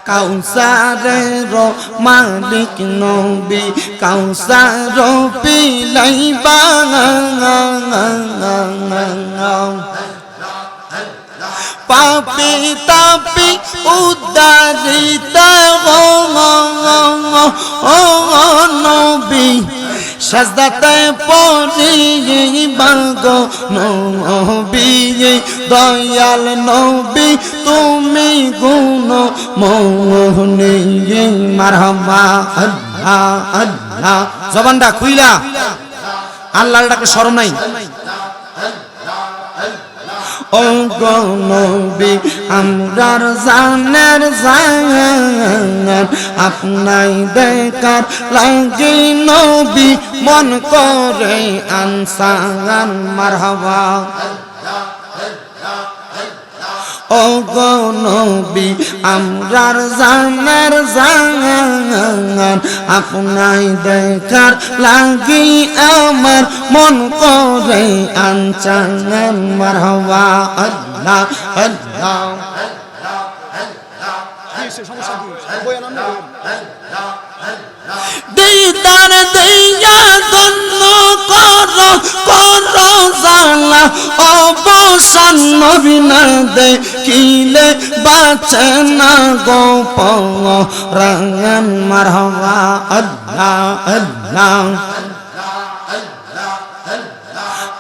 কাউসারের মালিক নবী কাউসার পিলাইবা পাপি তাপি উদ্ধারিত নবী সাজদাতে পড়িবা গো নবী দয়াল নবী তুমি গুণ মোহনী মারহাবা আল্লাহ আল্লাহ জবানটা খুইলা আল্লাহর ডাকে শরম নাই ও গো নবী আমরার জানের জান আপনাই দেখার লাগি নবী মন করে আনসান মারহাবা ও গো নবী আমরার জানের জান আপনাই দেখার লাগি আমার মন করে আনচান মারহাবা আল্লাহ আল্লাহ দিদার দিয়া ধন্য করো করো জালা অবসান নবী না দেখিলে বাঁচে না গো পরাণ মারহাবা আল্লাহ আল্লাহ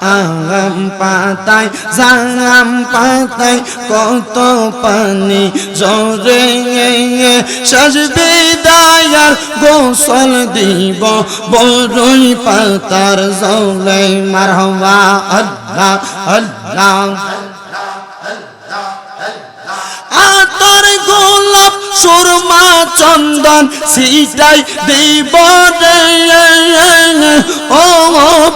আম পাতায় জাম পাতায় কত পানি জরে সাজবে দায়ার গোসল দিব বড়ই পাতার জলে মারহাবা আল্লাহ আল্লাহ আতর গোলাপ সুরমা চন্দন সিটাই দিব রে ও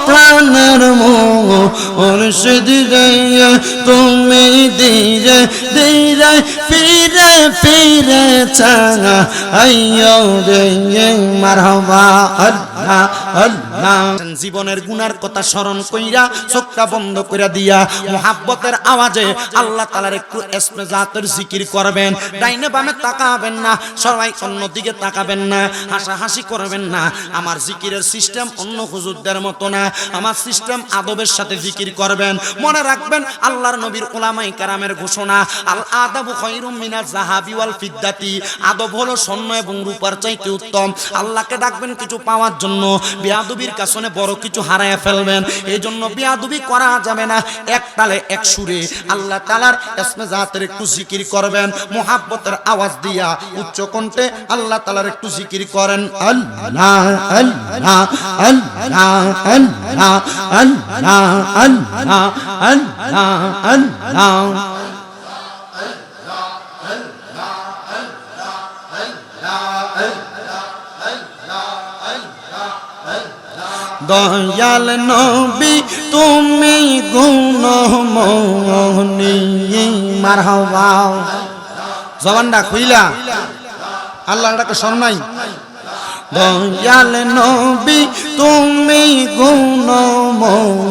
প্রাণের মুর্শিদ রে তুমি ধীরে ধীরে ফিরে ফিরে চাঙা আইয়ো রে মারহাবা আল্লাহ আল্লাহ জীবনের গুনার কথা স্মরণ কইরা চোখটা বন্ধ কইরা দিয়া মুহাব্বতের আওয়াজে আল্লাহ তাআলার একটু ইসমে জাতের জিকির করবেন ডাইনে বামে তাকাবেন না সবাই অন্যদিকে তাকাবেন না হাসাহাসি করবেন না আমার জিকিরের সিস্টেম অন্য হুজুরদের মতো না আমার সিস্টেম আদবের সাথে জিকির করবেন মনে রাখবেন আল্লাহর নবীর উলামায়ে কেরামের ঘোষণা আল আদাবু খায়রুম মিনাল যাহাবি ওয়াল ফিদ্দাতি আদব হলো স্বর্ণ এবং রূপার চাইতে উত্তম আল্লাহকে ডাকবেন কিছু পাওয়ার জন্য বেয়াদবির কারণে বড় কিছু হারায়া ফেলবেন এইজন্য বেয়াদবি করা যাবে না এক তালে এক সুরে আল্লাহ তাআলার ইসমে জাতের একটু জিকির করবেন মুহাব্বতের আওয়াজ দিয়া উচ্চ কণ্ঠে আল্লাহ তাআলার একটু জিকির করেন আল্লাহ আল্লাহ আল্লাহ আল্লাহ আল্লাহ আল্লাহ আল্লাহ আল্লাহ দয়াল নবী তুমি গুণমোহনী মারহাবা জবানটা খুইলা আল্লাহর ডাকে শরম নাই দয়াল নবী তুমি গুণমোহনী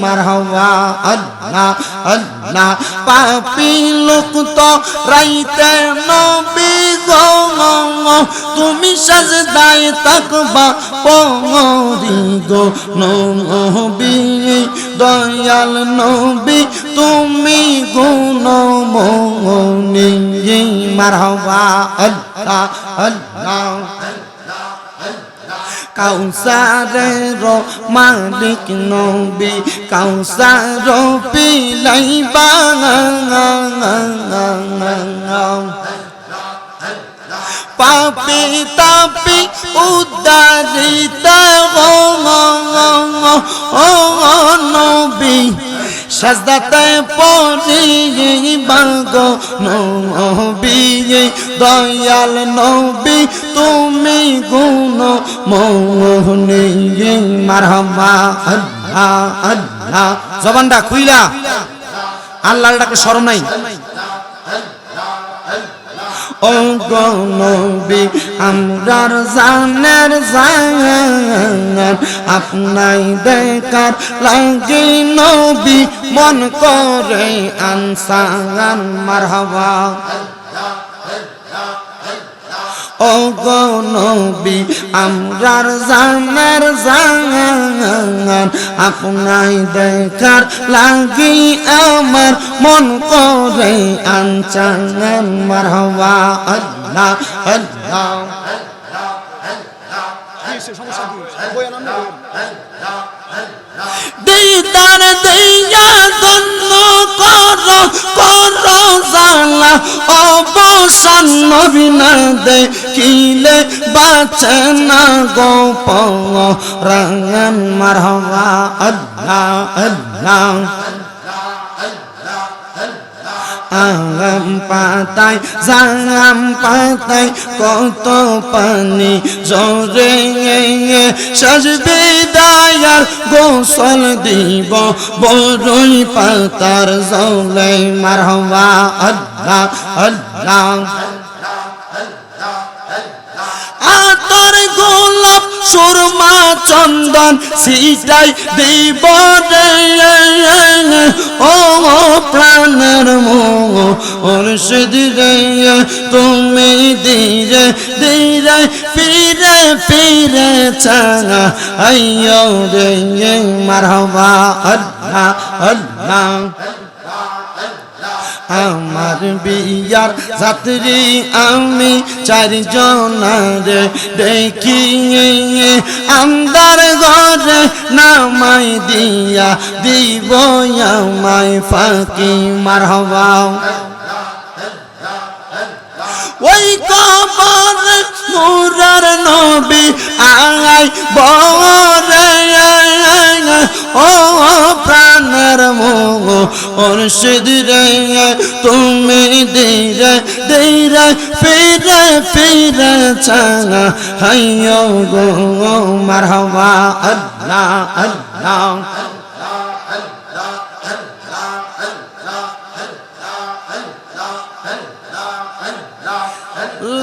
মারহাবা আল্লাহ আল্লাহ পাপী লোক তো রাইতে নবী গো তুমি সাজদায় তাকবা পড়ি গো নবী দয়াল নবী তুমি গুণমোহনী মারহাবা আল্লাহ আল্লাহ কাউসারের মালিক নবী কাউসার পিলাইবা পাপি তাপি উদ্ধারিত নবী সাজদাতে পড়িবা গো নবী দয়াল নবী তুমি গুণ মোহনী মারহাবা আল্লাহ আল্লাহ জবানটা খুইলা আল্লাহর ডাকে শরম নাই ও গো নবী আমরার জানের জান আপনাই দেখার লাগি নবী মন করে আনসান মারহাবা ও গো নবী আমরার জানের জান আপনাই দেখার লাগি আমার মন করে আনচান মারহাবা আল্লাহ আল্লাহ দিদার দিয়া ধন্য করো করো জালা অবসান নবী না দেখিলে বাঁচে না গোপরান মারহাবা আল্লাহ আল্লাহ আম পাতায় জাম পাতায় কত পানি জোরে সাজবে দায়ার গোসল দিব বড়ই পাতার জলে মারহাবা আল্লাহ আল্লাহ আতর গোলাপ সুরমা চন্দন সিটাই দিব রে ও প্রাণের মুর্শিদ রে তুমি ধীরে ধীরে ফিরে ফিরে চাঙা আইয়ো রে মারহাবা আল্লাহ আল্লাহ আমার বিয়ার যাত্রী আমি চারজনারে দেখি আন্দার ঘরে নামাই দিয়া দিব আমায় ফাঁকি মারহাবা ওই কবর মুরার নবী আই বরে ও প্রাণের মুর্শিদ রে তুমি ধীরে ধীরে ফিরে ফিরে চাঙা হাইয়ো গো মারহাবা আল্লাহ আল্লাহ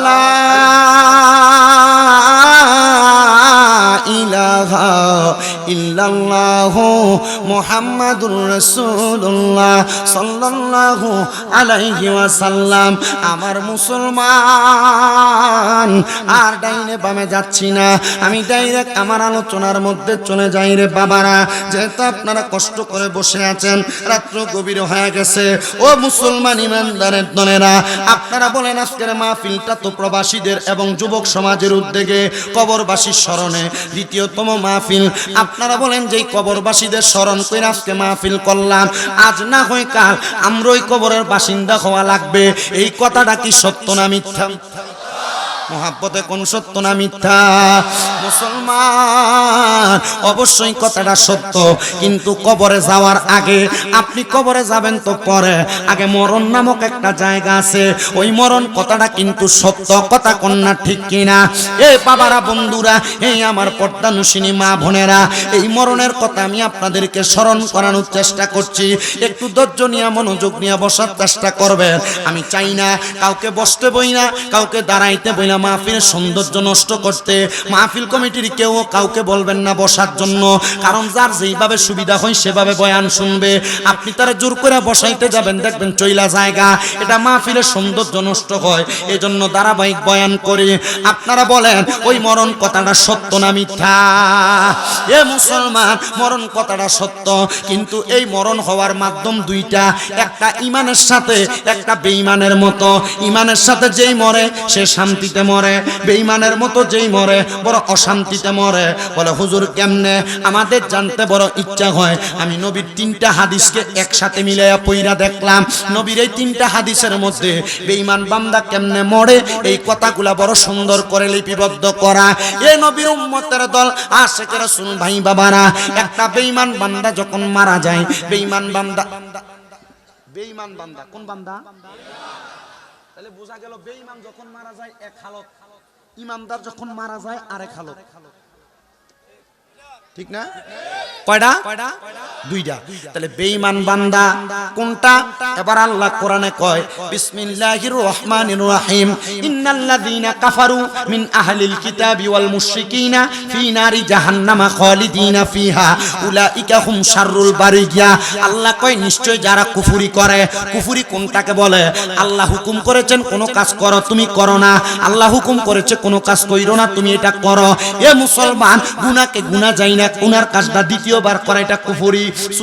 লা ইলাহা ইল্লাল্লাহু মুহাম্মাদুর রাসূলুল্লাহ সাল্লাল্লাহু আলাইহি ওয়াসাল্লাম। আমার মুসলমান আর ডাইনে বামে যাচ্ছি না, আমি ডাইরেক্ট আমার আলোচনার মধ্যে চলে যাই রে বাবারা। যেহেতু আপনারা কষ্ট করে বসে আছেন, রাত্র গভীর হয়ে গেছে, ও মুসলমান ইমানদারের দনেরা, আপনারা বলেন আজকের মাহফিলটা তো প্রবাসীদের এবং যুবক সমাজের উদ্যোগে কবরবাসীর স্মরণে দ্বিতীয়তম মাহফিল। আপনারা বলেন যে কবরবাসীদের স্মরণ করে আজকে মাহফিল করলাম, আজ না হয় কাল আমরা ওই কবরের বাসিন্দা হওয়া লাগবে। এই কথাটা কি সত্য না মিথ্যা? মোহাব্বতে কোন সত্য না মিথ্যা? মুসলমান অবশ্যই কথাটা সত্য, কিন্তু কবরে যাওয়ার আগে, আপনি কবরে যাবেন তো পরে, আগে মরণ নামক একটা জায়গা আছে, ওই মরণ কথাটা কিন্তু সত্য কথা, কন্যা ঠিক কিনা? এই বাবারা, বন্ধুরা, এই আমার পর্দানুশিনী মা বোনেরা, এই মরণের কথা আমি আপনাদেরকে স্মরণ করানোর চেষ্টা করছি। একটু ধৈর্য নিয়ে মনোযোগ নিয়ে বসার চেষ্টা করবেন। আমি চাই না কাউকে বসতে বই না, কাউকে দাঁড়াইতে বই না, মাহফিলের সৌন্দর্য নষ্ট করতে। মাহফিল কমিটির কেউ কাউকে বলবেন না বসার জন্য, কারণ যার যেইভাবে সুবিধা হয় সেভাবে বয়ান শুনবে। আপনি তারা জোর করে বসাইতে যাবেন, দেখবেন চইলা জায়গা, এটা মাহফিলের সৌন্দর্য নষ্ট হয়। এজন্য ধারাবাহিক বয়ান করি। আপনারা বলেন ওই মরণ কথাটা সত্য না মিথ্যা? এ মুসলমান, মরণ কথাটা সত্য, কিন্তু এই মরণ হওয়ার মাধ্যম দুইটা, একটা ইমানের সাথে, একটা বেঈমানের মতো। ইমানের সাথে যেই মরে সে শান্তিতে মরে, বেঈমানের মতো যেই মরে বড় অশান্তিতে মরে। বলে হুজুর কেমনে? আমাদের জানতে বড় ইচ্ছা হয়। আমি নবীর 3টা হাদিসকে একসাথে মিলাইয়া পইরা দেখলাম। নবীর এই 3টা হাদিসের মধ্যে বেঈমান বান্দা কেমনে মরে, এই কথাগুলা বড় সুন্দর করে লিপিবদ্ধ করা। এই নবীর উম্মতের দল আশিক রাসূল ভাই বাবারা, একটা বেঈমান বান্দা যখন মারা যায়, বেঈমান বান্দা কোন বান্দা? তাহলে বোঝা গেল বেঈমান যখন মারা যায় এক হালত, ইমানদার যখন মারা যায় আরেক হালত। ঠিক না? কয়টা? দুইটা। তাহলে বেঈমান বান্দা কোনটা? এবার আল্লাহ কোরআনে কয় বিসমিল্লাহির রহমানির রহিম ইন্নাল্লাযীনা কাফারু মিন আহলিল কিতাবি ওয়াল মুশরিকিনা ফি নারি জাহান্নামা খালিদিনা ফিহা উলাইকা হুম শাররুল বারিয়া। আল্লাহ কয় নিশ্চয় যারা কুফরি করে, কুফরি কোনটাকে বলে? আল্লাহ হুকুম করেছেন কোন কাজ করো, তুমি করো না। আল্লাহ হুকুম করেছে কোন কাজ কইরো না, তুমি এটা করো। এ মুসলমান, গুনাহকে গুনাহ যায় না, গুনার কাজটা দ্বিতীয়বার করা এটা কুফরি।